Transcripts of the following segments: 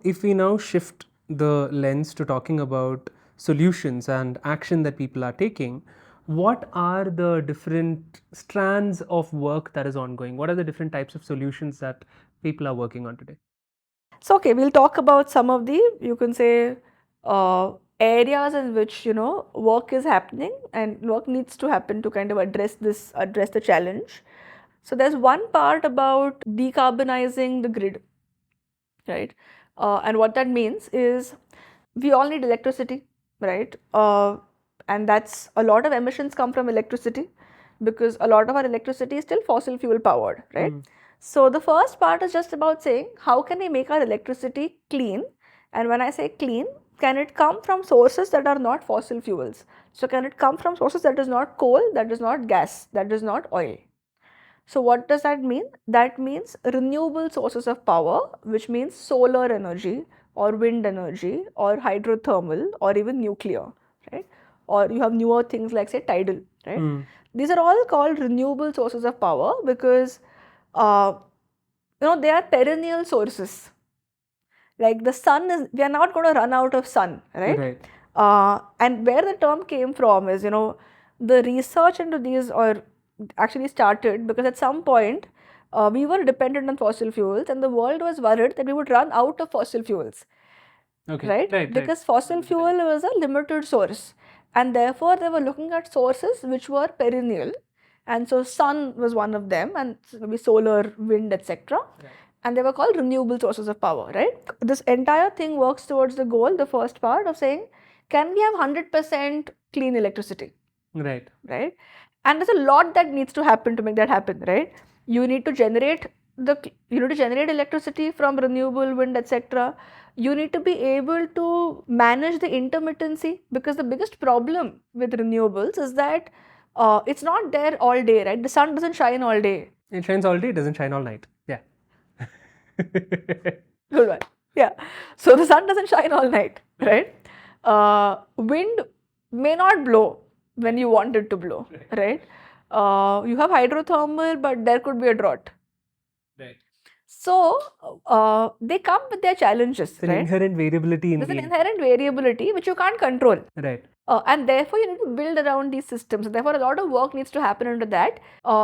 If we now shift the lens to talking about solutions and action that people are taking, what are the different strands of work that is ongoing? What are the different types of solutions that people are working on today? So, okay, we'll talk about some of the, you can say, areas in which, work is happening and work needs to happen to kind of address the challenge. So, there's one part about decarbonizing the grid, right? And what that means is we all need electricity, right? And that's a lot of emissions come from electricity because a lot of our electricity is still fossil fuel powered, right? So the first part is just about saying how can we make our electricity clean? And when I say clean, can it come from sources that are not fossil fuels? So can it come from sources that is not coal, that is not gas, that is not oil? So what does that mean? That means renewable sources of power, which means solar energy or wind energy or hydrothermal or even nuclear, right? Or you have newer things like say tidal, right? These are all called renewable sources of power because uh, they are perennial sources. Like the sun is, we are not going to run out of sun, right? Right. And where the term came from is, the research into these or actually started because at some point we were dependent on fossil fuels and the world was worried that we would run out of fossil fuels, Okay. right? Right. Because fossil fuel was a limited source and therefore they were looking at sources which were perennial, and so sun was one of them and maybe solar, wind, etc. Right. And they were called renewable sources of power, right? This entire thing works towards the goal, the first part of saying, can we have 100% clean electricity, Right. right? And there's a lot that needs to happen to make that happen, right? You need to generate electricity from renewable wind, etc. You need to be able to manage the intermittency because the biggest problem with renewables is that it's not there all day, right? The sun doesn't shine all day. It shines all day, it doesn't shine all night. Yeah. Good one. Yeah. So the sun doesn't shine all night, right? Wind may not blow when you want it to blow, right? You have hydrothermal, but there could be a drought. Right. So they come with their challenges, It's an right? inherent variability in There's an the. inherent variability which you can't control. Right. And therefore, you need to build around these systems. And therefore, a lot of work needs to happen into that.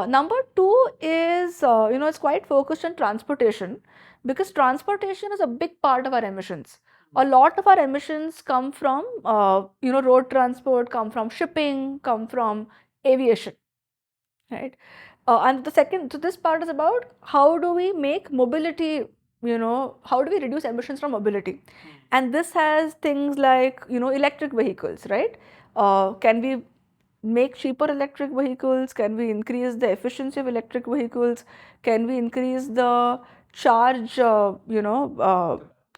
Number two is, it's quite focused on transportation because transportation is a big part of our emissions. A lot of our emissions come from, road transport, come from shipping, come from aviation, right? And the second, so this part is about how do we make mobility, how do we reduce emissions from mobility? And this has things like, electric vehicles, right? Can we make cheaper electric vehicles? Can we increase the efficiency of electric vehicles? Can we increase the charge,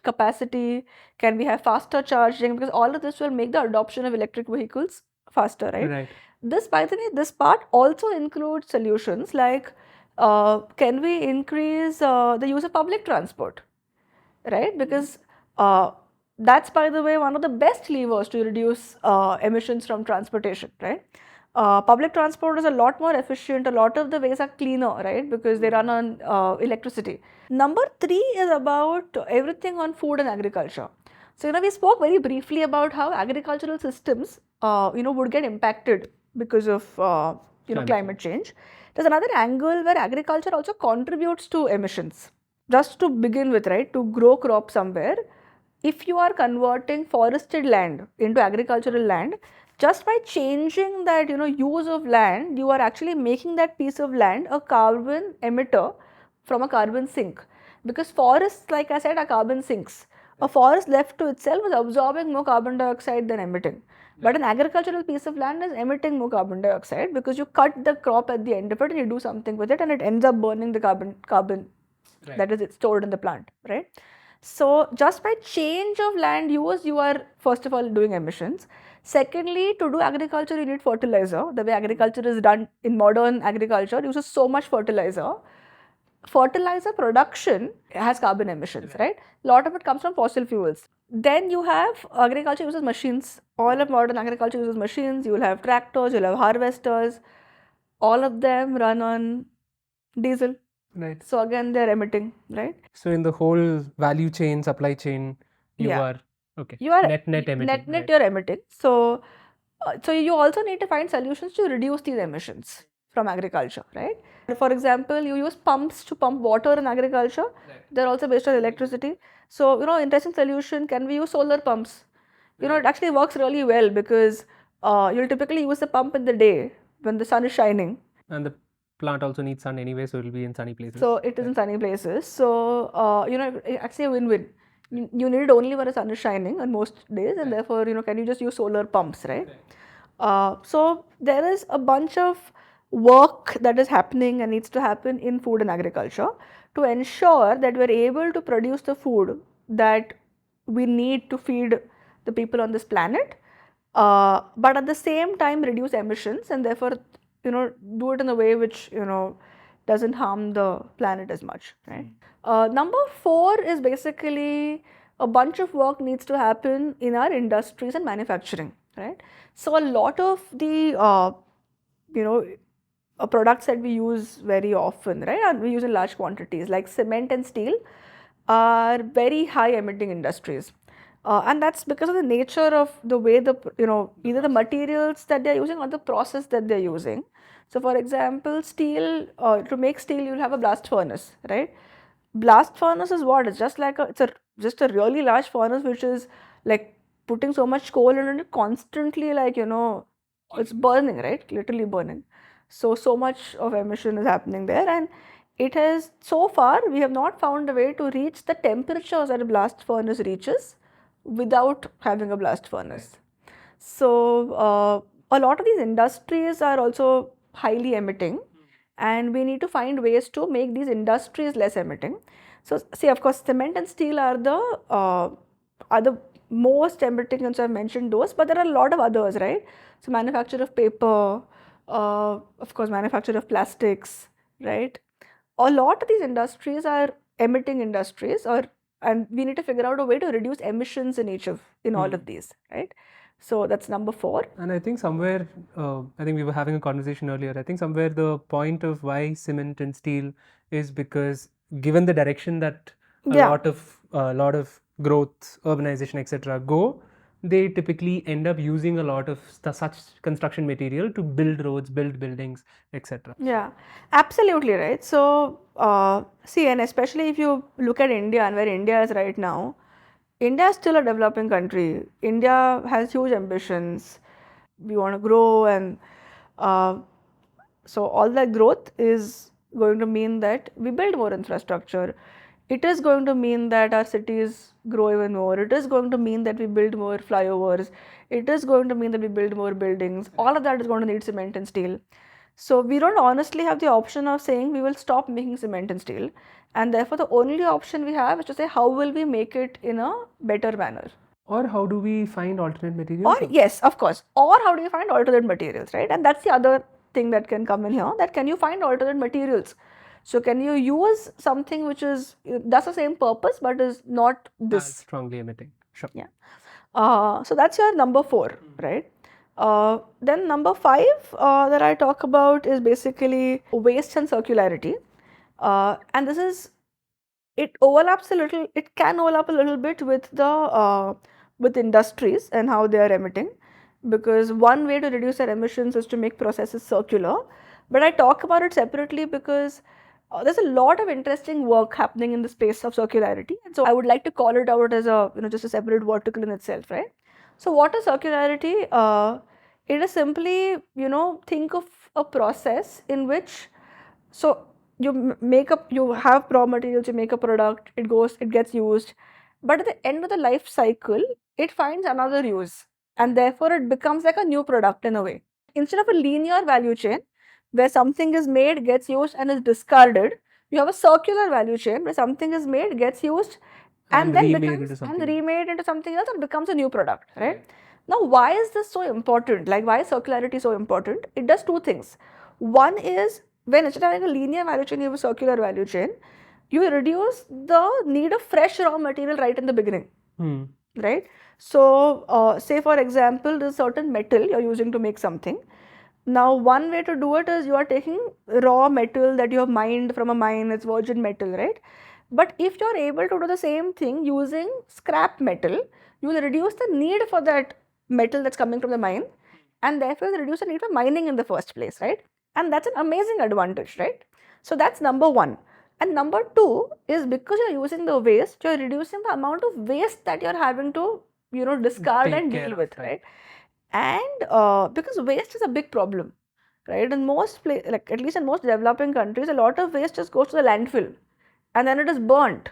capacity? Can we have faster charging? Because all of this will make the adoption of electric vehicles faster, right? Right. This, by the way, this part also includes solutions like can we increase the use of public transport, right? Because that's, by the way, one of the best levers to reduce emissions from transportation, right? Public transport is a lot more efficient. A lot of the ways are cleaner, right? Because they run on electricity. Number three is about everything on food and agriculture. So, we spoke very briefly about how agricultural systems, would get impacted because of, climate change. There's another angle where agriculture also contributes to emissions. Just to begin with, right, to grow crops somewhere, if you are converting forested land into agricultural land, just by changing that, use of land, you are actually making that piece of land a carbon emitter from a carbon sink. Because forests, like I said, are carbon sinks. A forest left to itself is absorbing more carbon dioxide than emitting. But an agricultural piece of land is emitting more carbon dioxide because you cut the crop at the end of it and you do something with it and it ends up burning the carbon that is, it's stored in the plant, right? So just by change of land use, you are first of all doing emissions. Secondly, to do agriculture, you need fertilizer. The way agriculture is done in modern agriculture uses so much fertilizer. Fertilizer production has carbon emissions, right? A lot of it comes from fossil fuels. Then you have agriculture uses machines. All of modern agriculture uses machines. You will have tractors, you'll have harvesters. All of them run on diesel. Right. So again, they're emitting, right? So in the whole value chain, supply chain, you Yeah. are okay. You are Net emitting. net Right. you're emitting. So you also need to find solutions to reduce these emissions from agriculture, right? For example, you use pumps to pump water in agriculture. Right. They're also based on electricity. So, interesting solution, can we use solar pumps? It actually works really well because you'll typically use the pump in the day when the sun is shining. And the plant also needs sun anyway, so it'll be in sunny places. So it is in sunny places. So, actually a win-win. You need it only when the sun is shining on most days, and therefore, can you just use solar pumps, right? So there is a bunch of work that is happening and needs to happen in food and agriculture to ensure that we're able to produce the food that we need to feed the people on this planet, but at the same time reduce emissions and therefore, do it in a way which, doesn't harm the planet as much, right? Number 4 is basically a bunch of work needs to happen in our industries and manufacturing, right? So a lot of the you know products that we use very often, right, and we use in large quantities, like cement and steel, are very high emitting industries. And that's because of the nature of the way either the materials that they're using or the process that they're using. So for example, steel, to make steel, you'll have a blast furnace, right? Blast furnace is what? It's just like just a really large furnace which is like putting so much coal in it constantly, like, it's burning, right? Literally burning. So much of emission is happening there, and it has, so far, we have not found a way to reach the temperatures that a blast furnace reaches without having a blast furnace. So, a lot of these industries are also highly emitting, and we need to find ways to make these industries less emitting. So, see, of course, cement and steel are the most emitting, and so I've mentioned those, but there are a lot of others, right? So, manufacture of paper, of course, manufacture of plastics, right? A lot of these industries are emitting industries, and we need to figure out a way to reduce emissions in all of these, right? So that's number 4. And I think somewhere, I think we were having a conversation earlier. I think somewhere the point of why cement and steel is because, given the direction that Yeah. a lot of growth, urbanization, etc., go, they typically end up using a lot of such construction material to build roads, build buildings, etc. Yeah, absolutely right. So, see, and especially if you look at India and where India is right now, India is still a developing country. India has huge ambitions. We want to grow, and uh, so all that growth is going to mean that we build more infrastructure. It is going to mean that our cities grow even more. It is going to mean that we build more flyovers. It is going to mean that we build more buildings. All of that is going to need cement and steel. So we don't honestly have the option of saying we will stop making cement and steel. And therefore, the only option we have is to say how will we make it in a better manner. Or how do we find alternate materials? Or yes, of course. Or how do you find alternate materials, right? And that's the other thing that can come in here, that can you find alternate materials? So can you use something which does the same purpose but is not this? As strongly emitting. Sure. Yeah. So that's your number 4, right? Then number 5 that I talk about is basically waste and circularity. And it overlaps a little, it can overlap a little bit with with industries and how they are emitting, because one way to reduce their emissions is to make processes circular. But I talk about it separately because there's a lot of interesting work happening in the space of circularity, and so I would like to call it out as just a separate vertical in itself, right? So what is circularity? It is simply, think of a process in which, so you have raw materials, you make a product, it gets used, but at the end of the life cycle, it finds another use, and therefore it becomes like a new product in a way. Instead of a linear value chain where something is made, gets used, and is discarded, you have a circular value chain where something is made, gets used, and then remade into something else and becomes a new product, right? Now, why is this so important? Like, why is circularity so important? It does two things. One is, when instead of having a linear value chain, you have a circular value chain, you reduce the need of fresh raw material right in the beginning, right? So, say for example, there's a certain metal you're using to make something. Now, one way to do it is you are taking raw metal that you have mined from a mine, it's virgin metal, right? But if you're able to do the same thing using scrap metal, you will reduce the need for that metal that's coming from the mine, and therefore reduce the need for mining in the first place, right? And that's an amazing advantage, right? So that's number one. And number two is because you're using the waste, you're reducing the amount of waste that you're having to, discard Take and care deal of, with, right. right? And because waste is a big problem, right? In most like at least in most developing countries, a lot of waste just goes to the landfill, and then it is burnt,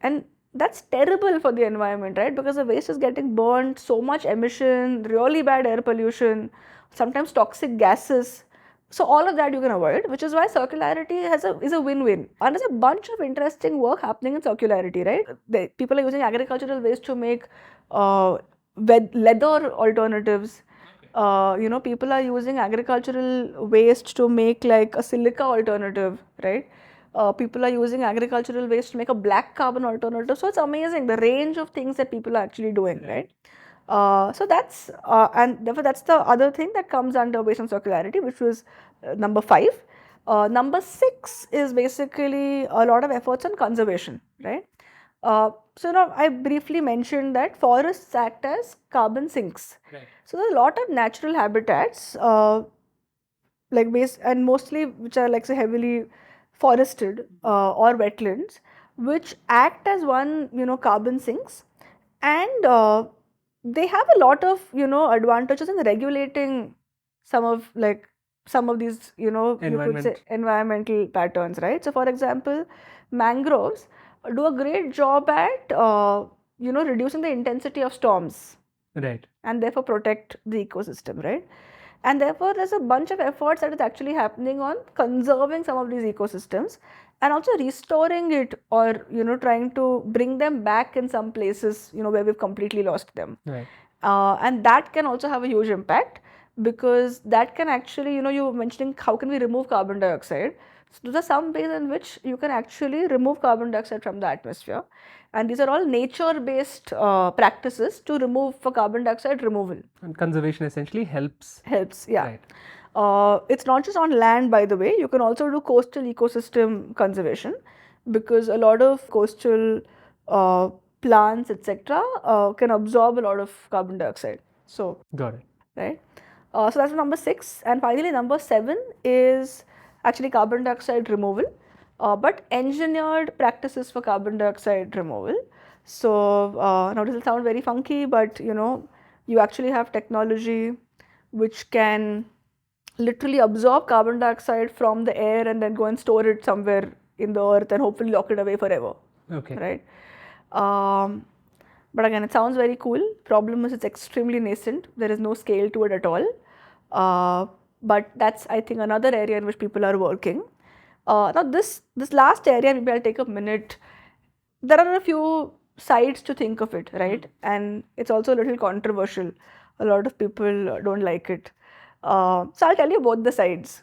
and that's terrible for the environment, right? Because the waste is getting burnt, so much emission, really bad air pollution, sometimes toxic gases. So all of that you can avoid, which is why circularity is a win-win. And there's a bunch of interesting work happening in circularity, right? People are using agricultural waste to make uh, leather alternatives. People are using agricultural waste to make like a silica alternative, right? People are using agricultural waste to make a black carbon alternative. So it's amazing the range of things that people are actually doing, right? So that's and therefore that's the other thing that comes under waste and circularity, which was number five. Number six is basically a lot of efforts on conservation, right? So now I briefly mentioned that forests act as carbon sinks. Right. So there's a lot of natural habitats, like base and mostly which are like say heavily forested or wetlands, which act as one carbon sinks, and they have a lot of advantages in regulating some of like some of these you could say Environment. environmental patterns, right? So for example, mangroves do a great job at reducing the intensity of storms, Right. and therefore protect the ecosystem, right? And therefore there's a bunch of efforts that is actually happening on conserving some of these ecosystems and also restoring it, or trying to bring them back in some places where we've completely lost them. Right. And that can also have a huge impact, because that can actually, you were mentioning how can we remove carbon dioxide. So those are some ways in which you can actually remove carbon dioxide from the atmosphere, and these are all nature based practices to remove for carbon dioxide removal. And conservation essentially helps. Helps, yeah. Right. It's not just on land, by the way. You can also do coastal ecosystem conservation, because a lot of coastal plants, etc., can absorb a lot of carbon dioxide. So, Got it. right? So that's number six. And finally, number seven is actually carbon dioxide removal, but engineered practices for carbon dioxide removal. So now this will sound very funky, but you actually have technology which can literally absorb carbon dioxide from the air and then go and store it somewhere in the earth and hopefully lock it away forever. Okay. Right? But again, it sounds very cool. Problem is it's extremely nascent. There is no scale to it at all. But that's, I think, another area in which people are working. Now this last area, maybe I'll take a minute. There are a few sides to think of it, right? And it's also a little controversial. A lot of people don't like it. So I'll tell you both the sides.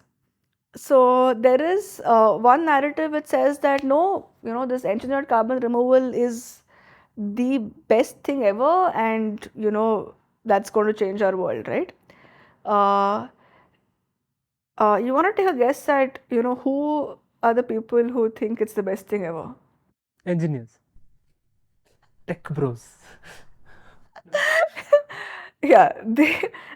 So there is one narrative which says that no, this engineered carbon removal is the best thing ever, and that's going to change our world, right? You want to take a guess at who are the people who think it's the best thing ever? Engineers. Tech bros. Yeah,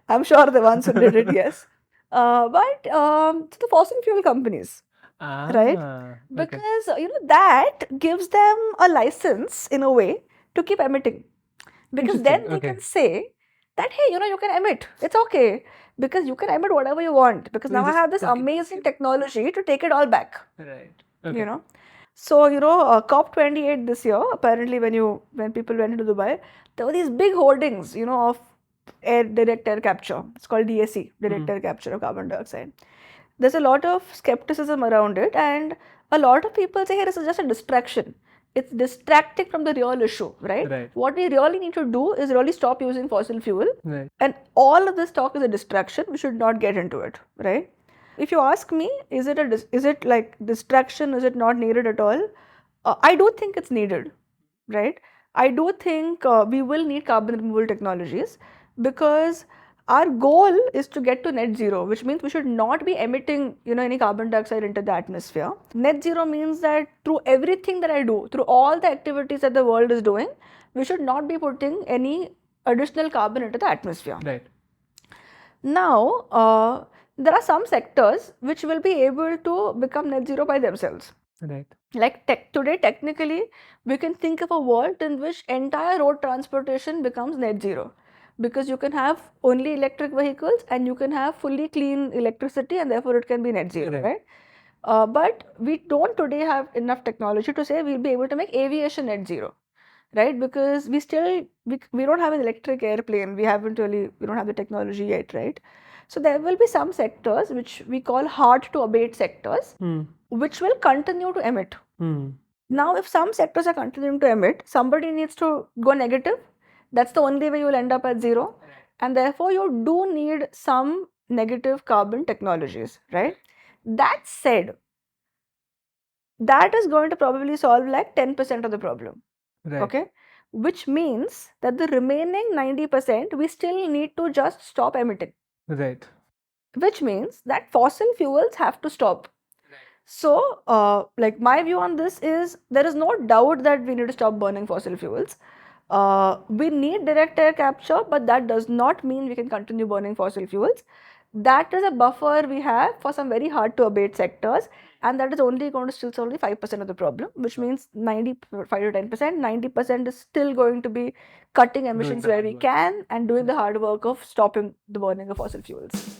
I'm sure the ones who did it, yes. But it's the fossil fuel companies, right? Okay. Because that gives them a license in a way to keep emitting, because then they Okay. can say that hey, you can emit, it's okay, because you can emit whatever you want, because now I Just have this okay. amazing technology to take it all back. Right. You know, so COP28 this year, apparently when people went into Dubai, there were these big hoardings of direct air capture. It's called DAC, direct air capture of carbon dioxide. There's a lot of skepticism around it, and a lot of people say, hey, this is just a distraction. It's distracting from the real issue, right? Right. What we really need to do is really stop using fossil fuel. Right. And all of this talk is a distraction. We should not get into it, right? If you ask me, is it like distraction? Is it not needed at all? I do think it's needed, right? I do think we will need carbon removal technologies, because our goal is to get to net zero, which means we should not be emitting, any carbon dioxide into the atmosphere. Net zero means that through everything that I do, through all the activities that the world is doing, we should not be putting any additional carbon into the atmosphere. Right. Now, there are some sectors which will be able to become net zero by themselves. Right. Like today, technically, we can think of a world in which entire road transportation becomes net zero, because you can have only electric vehicles and you can have fully clean electricity, and therefore it can be net zero, right? But we don't today have enough technology to say we'll be able to make aviation net zero, right? Because we don't have an electric airplane. We don't have the technology yet, right? So there will be some sectors which we call hard to abate sectors, which will continue to emit. Now, if some sectors are continuing to emit, somebody needs to go negative. That's the only way you will end up at zero. And therefore, you do need some negative carbon technologies, right? That said, that is going to probably solve like 10% of the problem. Right. Okay? Which means that the remaining 90%, we still need to just stop emitting. Right. Which means that fossil fuels have to stop. So, like my view on this is, there is no doubt that we need to stop burning fossil fuels. We need direct air capture, but that does not mean we can continue burning fossil fuels. That is a buffer we have for some very hard to abate sectors, and that is only going to still solve only 5% of the problem, which means 95 to 10%, 90% is still going to be cutting emissions where we can and doing the hard work of stopping the burning of fossil fuels.